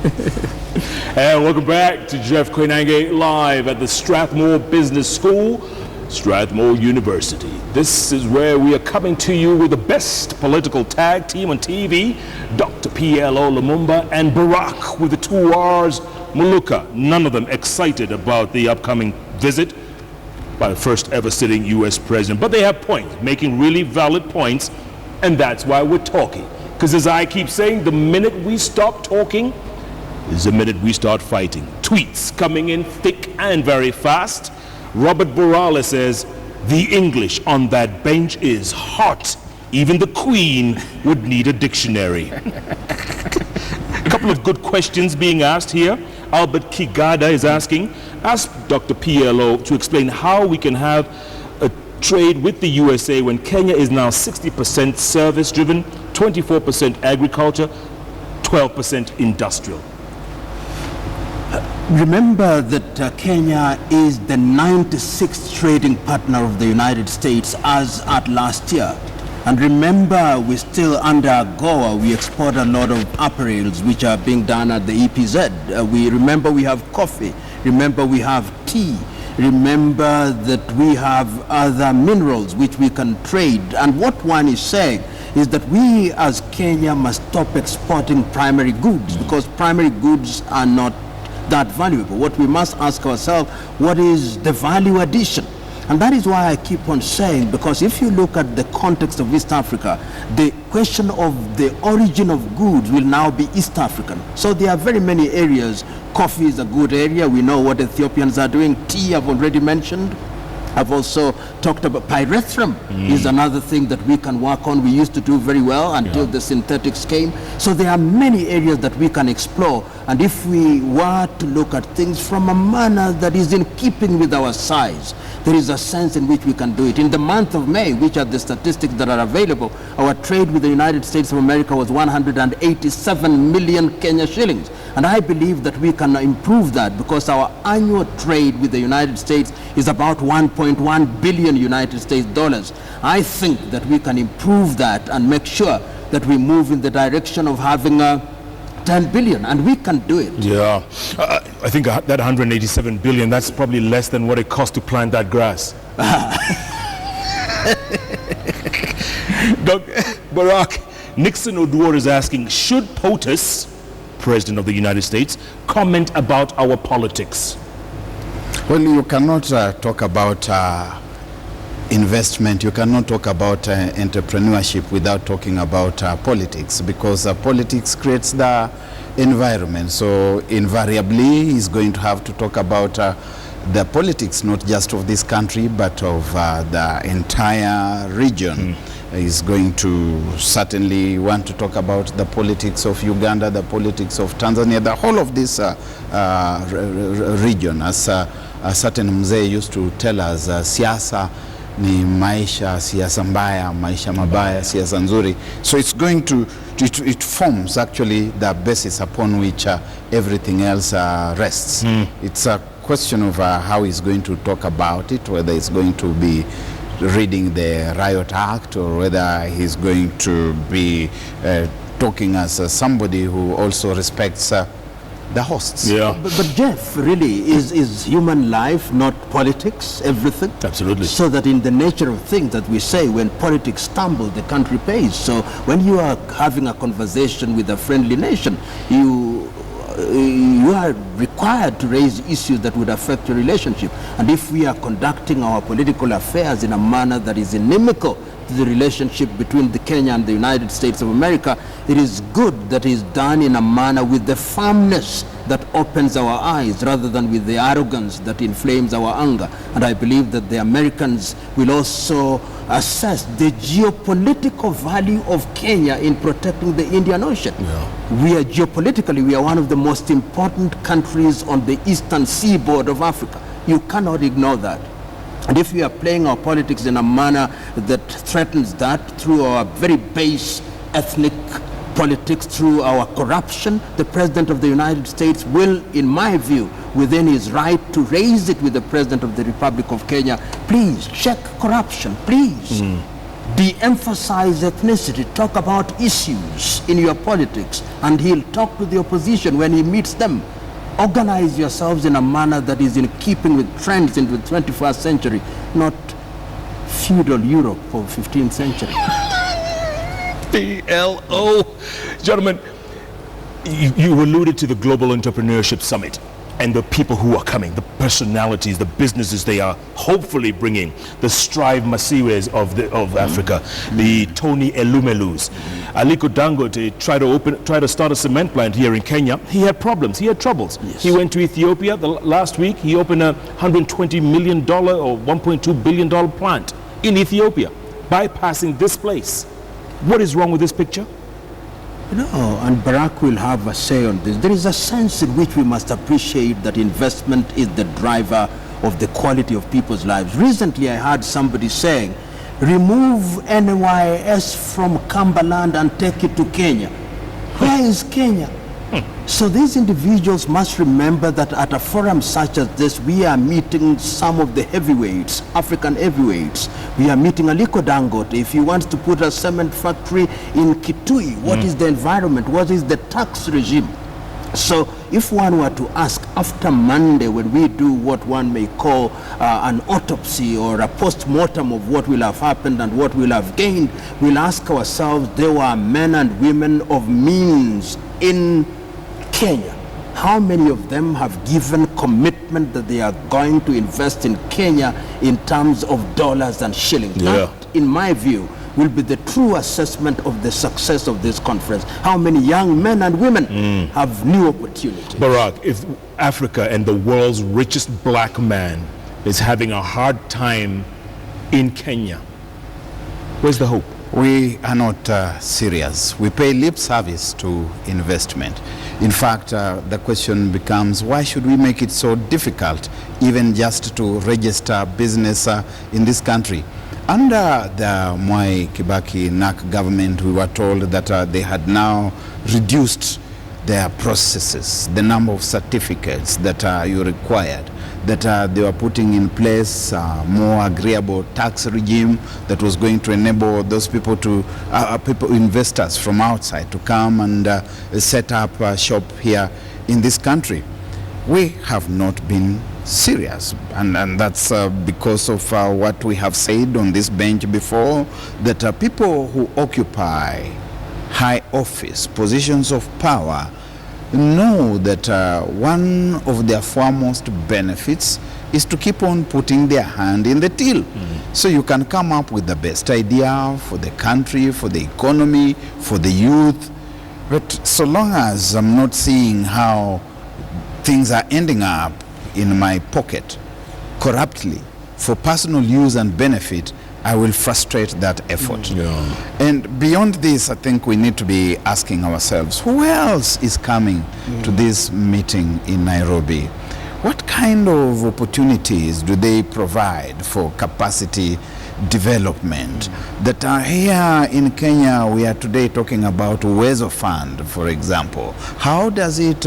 And welcome back to Jeff Koinange live at the Strathmore Business School, Strathmore University. This is where we are coming to you with the best political tag team on TV, Dr. PLO Lumumba and Barack with the 2 R's, Muluka. None of them excited about the upcoming visit by the first ever sitting U.S. president. But they have points, making really valid points, and that's why we're talking. Because as I keep saying, the minute we stop talking is the minute we start fighting. Tweets coming in thick and very fast. Robert Borale says, the English on that bench is hot. Even the Queen would need a dictionary. A couple of good questions being asked here. Albert Kigada is asking, ask Dr. PLO to explain how we can have a trade with the USA when Kenya is now 60% service driven, 24% agriculture, 12% industrial. Remember that Kenya is the 96th trading partner of the United States as at last year. And remember, we're still under AGOA. We export a lot of apparels which are being done at the EPZ. Remember we have coffee. Remember we have tea. Remember that we have other minerals which we can trade. And what one is saying is that we as Kenya must stop exporting primary goods, because primary goods are not that valuable. What we must ask ourselves, what is the value addition? And that is why I keep on saying, because if you look at the context of East Africa, the question of the origin of goods will now be East African. So there are very many areas. Coffee is a good area. We know what Ethiopians are doing. Tea, I've already mentioned. I've also talked about pyrethrum is another thing that we can work on. We used to do very well until the synthetics came. So there are many areas that we can explore. And if we were to look at things from a manner that is in keeping with our size, there is a sense in which we can do it. In the month of May, which are the statistics that are available, our trade with the United States of America was 187 million Kenya shillings. And I believe that we can improve that, because our annual trade with the United States is about 1.1 billion United States dollars. I think that we can improve that and make sure that we move in the direction of having a 10 billion, and we can do it. Yeah, I think that 187 billion, that's probably less than what it costs to plant that grass. Barack, Nixon Oduor is asking, should POTUS, President of the United States, comment about our politics? Well, you cannot talk about investment, you cannot talk about entrepreneurship without talking about politics, because politics creates the environment. So invariably he's going to have to talk about the politics, not just of this country, but of the entire region. He's going to certainly want to talk about the politics of Uganda, the politics of Tanzania, the whole of this region. As a certain mzee used to tell us, siasa ni maisha, siasa mbaya, maisha mabaya, siasa nzuri. So it's going to, it forms actually the basis upon which everything else rests. It's a question of how he's going to talk about it, whether it's going to be reading the Riot Act, or whether he's going to be talking as somebody who also respects the hosts. Yeah. But Jeff, really, is human life not politics, everything? Absolutely. So that in the nature of things that we say, when politics stumble, the country pays. So when you are having a conversation with a friendly nation, you are required to raise issues that would affect your relationship. And if we are conducting our political affairs in a manner that is inimical to the relationship between the Kenya and the United States of America, it is good that it is done in a manner with the firmness that opens our eyes, rather than with the arrogance that inflames our anger. And I believe that the Americans will also assess the geopolitical value of Kenya in protecting the Indian Ocean. Geopolitically, we are one of the most important countries on the eastern seaboard of Africa. You cannot ignore that. And if we are playing our politics in a manner that threatens that through our very base ethnic politics, through our corruption, the President of the United States will, in my view, within his right to raise it with the President of the Republic of Kenya, please check corruption, please. De-emphasize ethnicity, talk about issues in your politics, and he'll talk to the opposition when he meets them. Organize yourselves in a manner that is in keeping with trends in the 21st century, not feudal Europe of the 15th century. PLO. Gentlemen, you alluded to the Global Entrepreneurship Summit and the people who are coming, the personalities, the businesses they are hopefully bringing, the Strive Masiwes of Africa, the Tony Elumelus. Aliko Dangote tried to start a cement plant here in Kenya. He had problems, he had troubles. Yes. He went to Ethiopia last week. He opened a $120 million or $1.2 billion plant in Ethiopia, bypassing this place. What is wrong with this picture? No, and Barack will have a say on this. There is a sense in which we must appreciate that investment is the driver of the quality of people's lives. Recently, I heard somebody saying, remove NYS from Cumberland and take it to Kenya. Where is Kenya? So these individuals must remember that at a forum such as this, we are meeting some of the heavyweights, African heavyweights. We are meeting Aliko Dangote. If he wants to put a cement factory in Kitui, what is the environment? What is the tax regime? So if one were to ask after Monday, when we do what one may call an autopsy or a post-mortem of what will have happened and what will have gained, we'll ask ourselves, there were men and women of means in Kenya. How many of them have given commitment that they are going to invest in Kenya in terms of dollars and shillings? Yeah. That, in my view, will be the true assessment of the success of this conference. How many young men and women have new opportunities? Barack, if Africa and the world's richest black man is having a hard time in Kenya, where's the hope? We are not serious. We pay lip service to investment. In fact, the question becomes, why should we make it so difficult even just to register business in this country? Under the Mwai Kibaki NAC government, we were told that they had now reduced their processes, the number of certificates that you required, that they were putting in place more agreeable tax regime that was going to enable those people to, investors from outside to come and set up shop here in this country. We have not been serious, and that's because of what we have said on this bench before, that people who occupy high office, positions of power, know that one of their foremost benefits is to keep on putting their hand in the till. So you can come up with the best idea for the country, for the economy, for the youth, but so long as I'm not seeing how things are ending up in my pocket corruptly for personal use and benefit, I will frustrate that effort. And beyond this, I think we need to be asking ourselves, who else is coming to this meeting in Nairobi? What kind of opportunities do they provide for capacity development? That are here in Kenya, we are today talking about Uwezo Fund, for example. How does it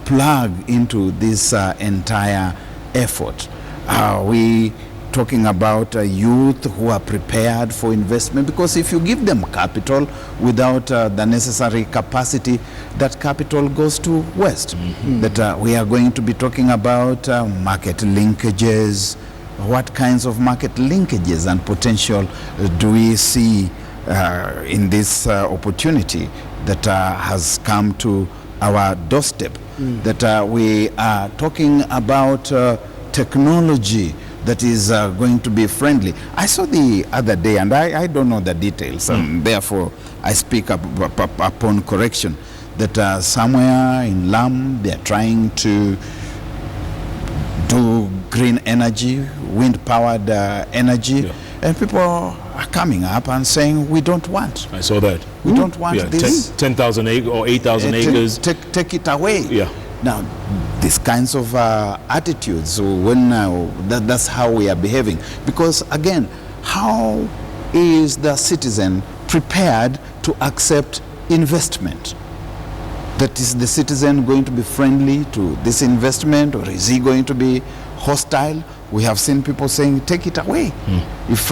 plug into this entire effort? Are we talking about youth who are prepared for investment? Because if you give them capital without the necessary capacity, that capital goes to waste. That we are going to be talking about market linkages. What kinds of market linkages and potential do we see in this opportunity that has come to our doorstep? That we are talking about technology that is going to be friendly. I saw the other day, and I don't know the details, and therefore I speak upon correction, that somewhere in Lam they are trying to do green energy, wind-powered energy, and people are coming up and saying, we don't want. I saw that. We don't want this. 10,000 acres or 8,000 acres. Take it away. Yeah. Now, these kinds of attitudes, when that's how we are behaving. Because again, how is the citizen prepared to accept investment? That is the citizen going to be friendly to this investment, or is he going to be hostile? We have seen people saying, take it away. If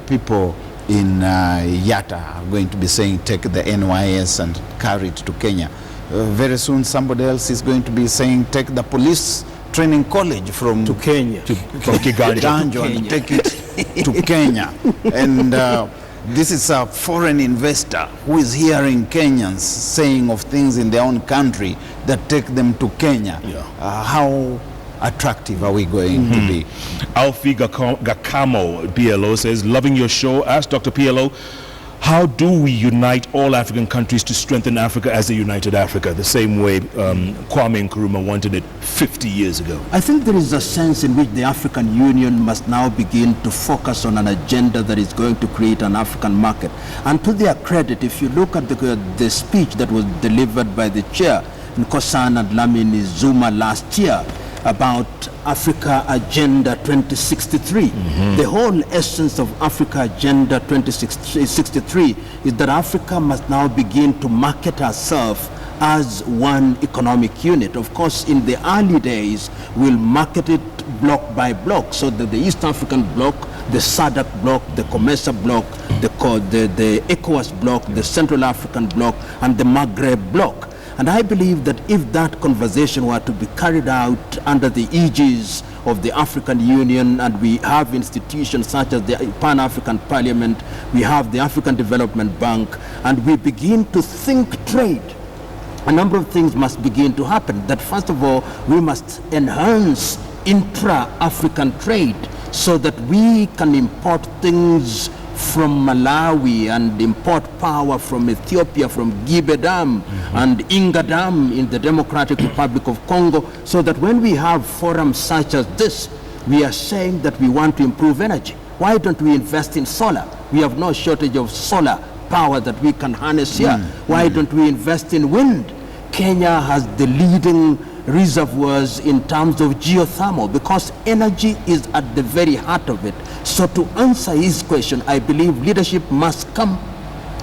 people in Yatta are going to be saying take the NYS and carry it to Kenya. Very soon somebody else is going to be saying take the police training college from Kenya. From Kiganjo. and take it to Kenya. And this is a foreign investor who is hearing Kenyans saying of things in their own country that take them to Kenya. Yeah. How attractive are we going to be? Alfie Gakamo, PLO, says, loving your show. Ask Dr. PLO, how do we unite all African countries to strengthen Africa as a united Africa, the same way Kwame Nkrumah wanted it 50 years ago? I think there is a sense in which the African Union must now begin to focus on an agenda that is going to create an African market. And to their credit, if you look at the speech that was delivered by the chair, Nkosana Dlamini Zuma, last year, about Africa Agenda 2063. The whole essence of Africa Agenda 2063 is that Africa must now begin to market herself as one economic unit. Of course, in the early days, we'll market it block by block, so that the East African bloc, the SADC bloc, the COMESA bloc, the ECOWAS bloc, the Central African bloc, and the Maghreb bloc. And I believe that if that conversation were to be carried out under the aegis of the African Union, and we have institutions such as the Pan-African Parliament, we have the African Development Bank, and we begin to think trade, a number of things must begin to happen. That first of all, we must enhance intra-African trade so that we can import things from Malawi and import power from Ethiopia, from Gibe Dam and Inga Dam in the Democratic Republic of Congo, so that when we have forums such as this, we are saying that we want to improve energy. Why don't we invest in solar? We have no shortage of solar power that we can harness here. Why don't we invest in wind? Kenya has the leading reservoirs in terms of geothermal, because energy is at the very heart of it. So to answer his question, I believe leadership must come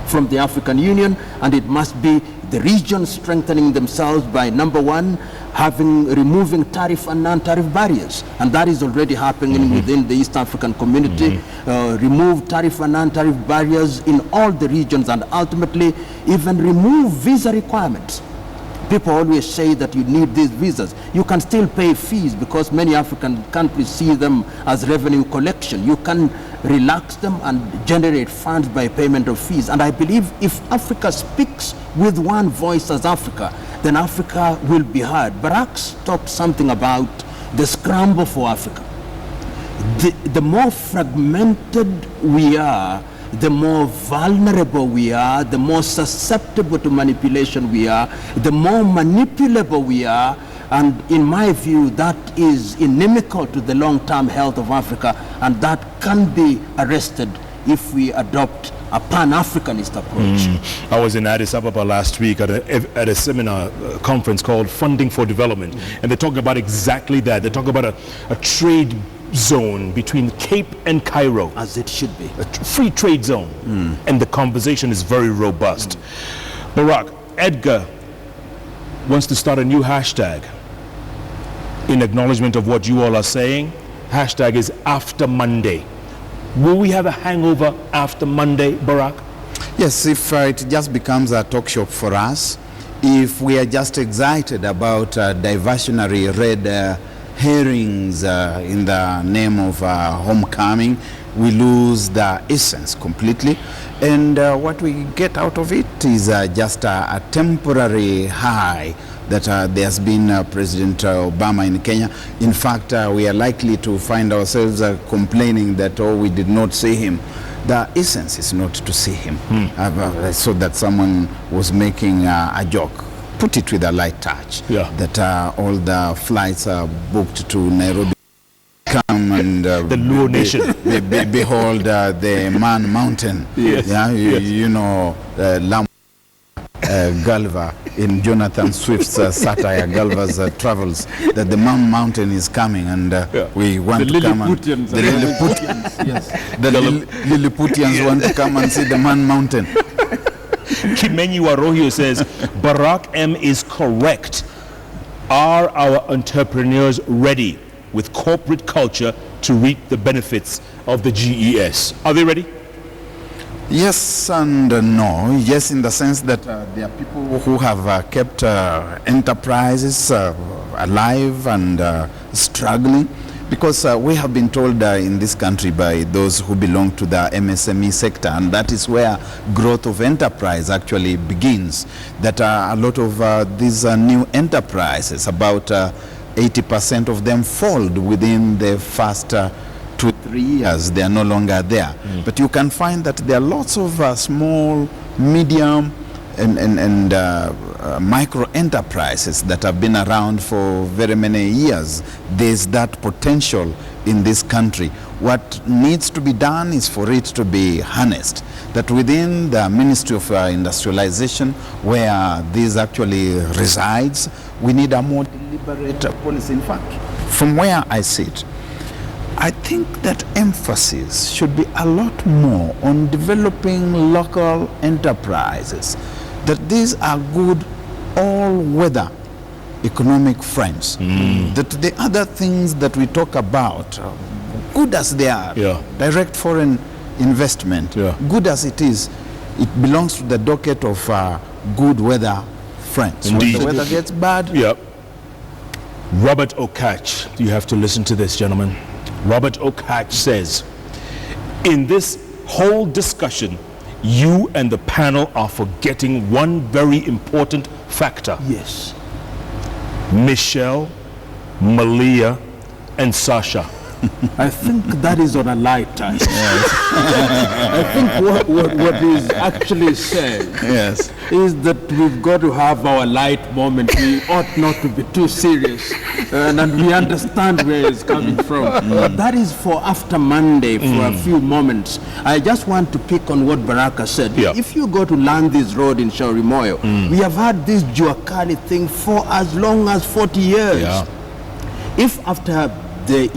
from the African Union, and it must be the region strengthening themselves by, number one, removing tariff and non-tariff barriers, and that is already happening within the East African community. Remove tariff and non-tariff barriers in all the regions, and ultimately even remove visa requirements. People always say that you need these visas. You can still pay fees because many African countries see them as revenue collection. You can relax them and generate funds by payment of fees. And I believe if Africa speaks with one voice as Africa, then Africa will be heard. Barack's talked something about the scramble for Africa. The more fragmented we are, the more vulnerable we are, the more susceptible to manipulation we are, the more manipulable we are, and in my view, that is inimical to the long-term health of Africa, and that can be arrested if we adopt a Pan-Africanist approach. I was in Addis Ababa last week at a seminar conference called Funding for Development, and they're talking about exactly that. They're talking about a trade zone between Cape and Cairo. As it should be. A free trade zone. And the conversation is very robust. Barack, Edgar wants to start a new hashtag in acknowledgement of what you all are saying. Hashtag is After Monday. Will we have a hangover after Monday, Barack? Yes, if it just becomes a talk shop for us, if we are just excited about diversionary red herrings in the name of homecoming, we lose the essence completely. And what we get out of it is just a temporary high that there's been President Obama in Kenya. In fact, we are likely to find ourselves complaining that, oh, we did not see him. The essence is not to see him. So that someone was making a joke. Put it with a light touch. That all the flights are booked to Nairobi. Come and the Luo Nation. Behold the Man Mountain. You know, Gulliver in Jonathan Swift's satire, Gulliver's Travels, that the Man Mountain is coming, and we want to come and the Lilliputians want to come and see the Man Mountain. Kimenyi Warohio says, Barack M is correct. Are our entrepreneurs ready with corporate culture to reap the benefits of the GES? Are they ready? Yes and no. Yes, in the sense that there are people who have kept enterprises alive and struggling, because we have been told in this country by those who belong to the MSME sector, and that is where growth of enterprise actually begins, that a lot of these new enterprises, about 80% of them fold within the first 2-3 years. They are no longer there. But you can find that there are lots of small, medium and micro enterprises that have been around for very many years. There's that potential in this country. What needs to be done is for it to be harnessed, that within the Ministry of Industrialization, where this actually resides, we need a more deliberate policy. In fact, from where I sit, I think that emphasis should be a lot more on developing local enterprises, that these are good all-weather economic friends, that the other things that we talk about, good as they are, direct foreign investment, good as it is, it belongs to the docket of good weather friends. Indeed. When the weather gets bad, Robert Okach, you have to listen to this, gentlemen. Robert Okach says, in this whole discussion, you and the panel are forgetting one very important factor. Yes. Michelle, Malia, and Sasha. I think that is on a light touch. I think what is actually said is that we've got to have our light moment. We ought not to be too serious. And we understand where it's coming from. But that is for after Monday, for a few moments. I just want to pick on what Baraka said. If you go to Landis Road in Shaurimoyo, we have had this Juakali thing for as long as 40 years. If after the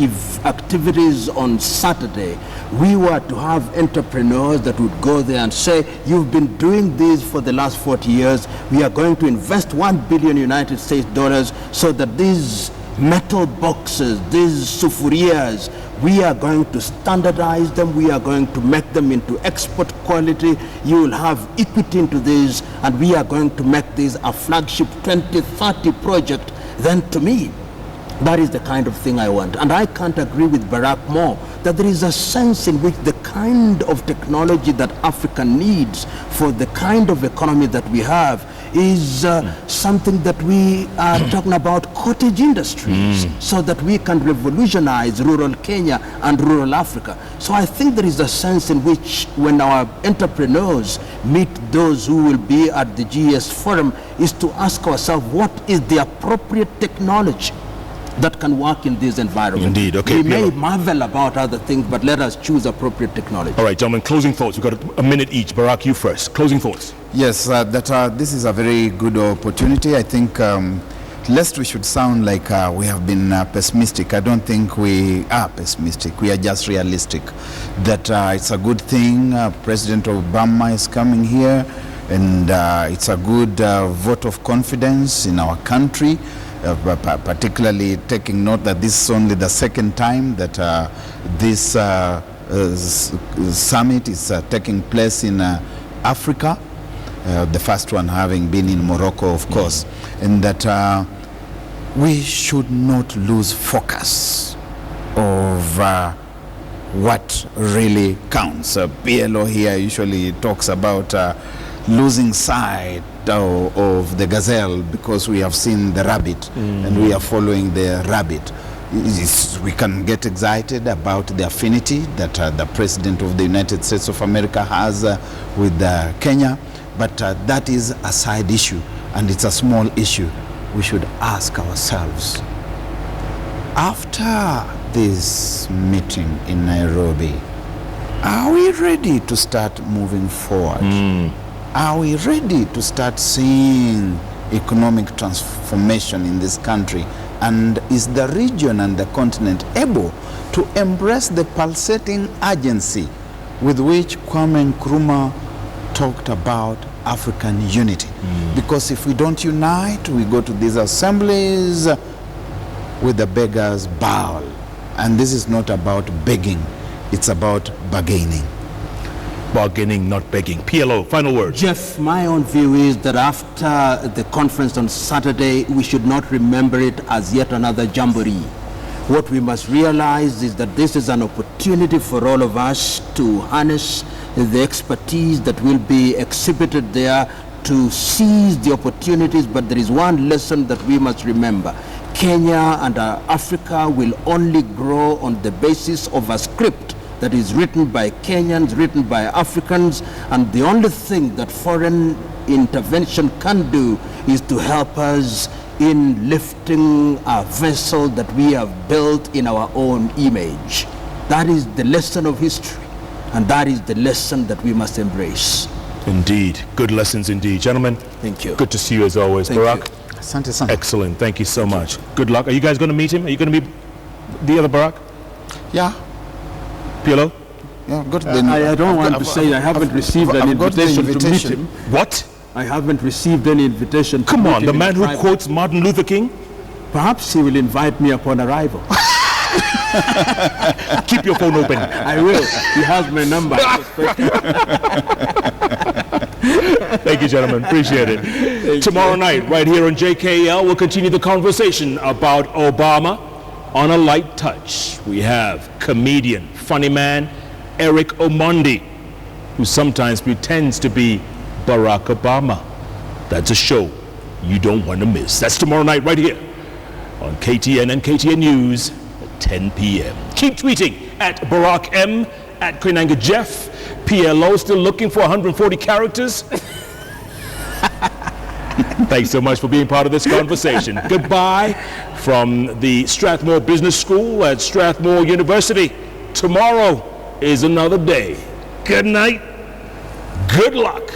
activities on Saturday, we were to have entrepreneurs that would go there and say, you've been doing this for the last 40 years, we are going to invest $1 billion United States dollars so that these metal boxes, these sufurias, we are going to standardize them, we are going to make them into export quality, you will have equity into this, and we are going to make this a flagship 2030 project. Then to me, that is the kind of thing I want. And I can't agree with Barack more that there is a sense in which the kind of technology that Africa needs for the kind of economy that we have is something that we are talking about cottage industries, so that we can revolutionize rural Kenya and rural Africa. So I think there is a sense in which when our entrepreneurs meet those who will be at the GS forum is to ask ourselves, what is the appropriate technology that can work in this environment? Indeed. Okay. We may marvel about other things, but let us choose appropriate technology. All right, gentlemen, closing thoughts. We've got a minute each. Barack, you first. Closing thoughts. Yes, this is a very good opportunity. I think lest we should sound like we have been pessimistic. I don't think we are pessimistic. We are just realistic. That it's a good thing. President Obama is coming here, and it's a good vote of confidence in our country. Particularly taking note that this is only the second time that this summit is taking place in Africa, the first one having been in Morocco, of course, and that we should not lose focus of what really counts. PLO here usually talks about losing sight of the gazelle because we have seen the rabbit and we are following the rabbit. We can get excited about the affinity that the President of the United States of America has with Kenya, but that is a side issue and it's a small issue. We should ask ourselves, after this meeting in Nairobi, are we ready to start moving forward? Are we ready to start seeing economic transformation in this country? And is the region and the continent able to embrace the pulsating urgency with which Kwame Nkrumah talked about African unity? Because if we don't unite, we go to these assemblies with the beggar's bowl. And this is not about begging, it's about bargaining. bargaining, not begging. PLO, final words. Jeff, my own view is that after the conference on Saturday, we should not remember it as yet another jamboree. What we must realize is that this is an opportunity for all of us to harness the expertise that will be exhibited there, to seize the opportunities. But there is one lesson that we must remember. Kenya and Africa will only grow on the basis of a script that is written by Kenyans, written by Africans, and the only thing that foreign intervention can do is to help us in lifting a vessel that we have built in our own image. That is the lesson of history, and that is the lesson that we must embrace. Indeed. Good lessons indeed. Gentlemen, thank you. Good to see you as always. Thank Barack, you. Asante sana. excellent. Thank you so much. Good luck. Are you guys going to meet him? Are you going to meet the other Barack? Yeah, PLO? yeah, good. I don't want to say I haven't received an invitation to meet him. What? I haven't received any invitation to Come meet on, him the in man who private. quotes Martin Luther King? Perhaps he will invite me upon arrival. Keep your phone open. I will. He has my number. Thank you, gentlemen. Appreciate it. Tomorrow night, right here on JKL, we'll continue the conversation about Obama on a light touch. We have comedian, funny man, Eric Omondi, who sometimes pretends to be Barack Obama. That's a show you don't want to miss. That's tomorrow night right here on KTN and KTN News at 10 p.m. Keep tweeting at Barack M, at Koinange Jeff. PLO still looking for 140 characters. Thanks so much for being part of this conversation. Goodbye from the Strathmore Business School at Strathmore University. Tomorrow is another day. Good night. Good luck.